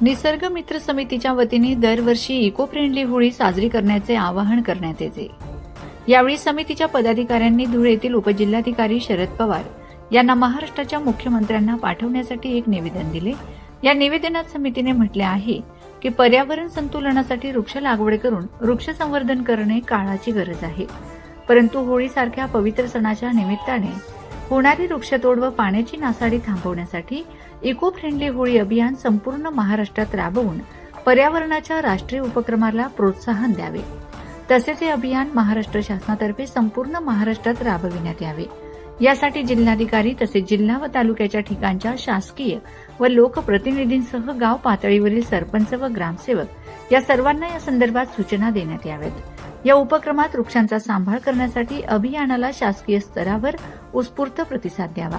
निसर्ग मित्र समितीच्या वतीने दरवर्षी इको फ्रेंडली होळी साजरी करण्याचे आवाहन करण्यात येते। यावेळी समितीच्या पदाधिकाऱ्यांनी धुळे येथील उपजिल्हाधिकारी शरद पवार यांना महाराष्ट्राच्या मुख्यमंत्र्यांना पाठवण्यासाठी एक निवेदन दिले। या निवेदनात समितीने म्हटले आहे की पर्यावरण संतुलनासाठी वृक्ष लागवड करून वृक्ष संवर्धन करणे काळाची गरज आहे, परंतु होळीसारख्या पवित्र सणाच्या निमित्ताने होणारी वृक्षतोड व पाण्याची नासाडी थांबवण्यासाठी इको फ्रेंडली होळी अभियान संपूर्ण महाराष्ट्रात राबवून पर्यावरणाच्या राष्ट्रीय उपक्रमाला प्रोत्साहन द्यावे। तसेच हे अभियान महाराष्ट्र शासनातर्फे संपूर्ण महाराष्ट्रात राबविण्यात यावे। यासाठी जिल्हाधिकारी तसेच जिल्हा व तालुक्याच्या ठिकाणच्या शासकीय व लोकप्रतिनिधींसह गाव पातळीवरील सरपंच व ग्रामसेवक या सर्वांना या संदर्भात सूचना देण्यात याव्यात। या उपक्रमात वृक्षांचा सांभाळ करण्यासाठी अभियानाला शासकीय स्तरावर उत्स्फूर्त प्रतिसाद द्यावा,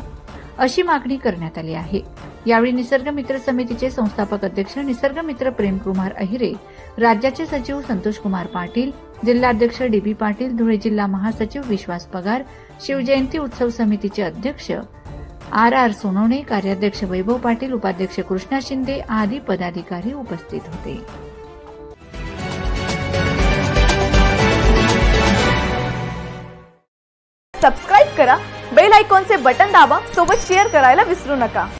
अशी मागणी करण्यात आली आहे। यावेळी निसर्ग मित्र समितीचे संस्थापक अध्यक्ष निसर्ग मित्र प्रेमकुमार अहिरे, राज्याचे सचिव संतोषकुमार पाटील, जिल्हाध्यक्ष डीबी पाटील, धुळे जिल्हा महासचिव विश्वास पगार, शिवजयंती उत्सव समितीचे अध्यक्ष आर सोनवणे, कार्याध्यक्ष वैभव पाटील, उपाध्यक्ष कृष्णा शिंदे आदी पदाधिकारी उपस्थित होते। सबस्क्राइब करा, बेल आयकॉनचे बटन दाबा, सोबत शेअर करायला विसरू नका।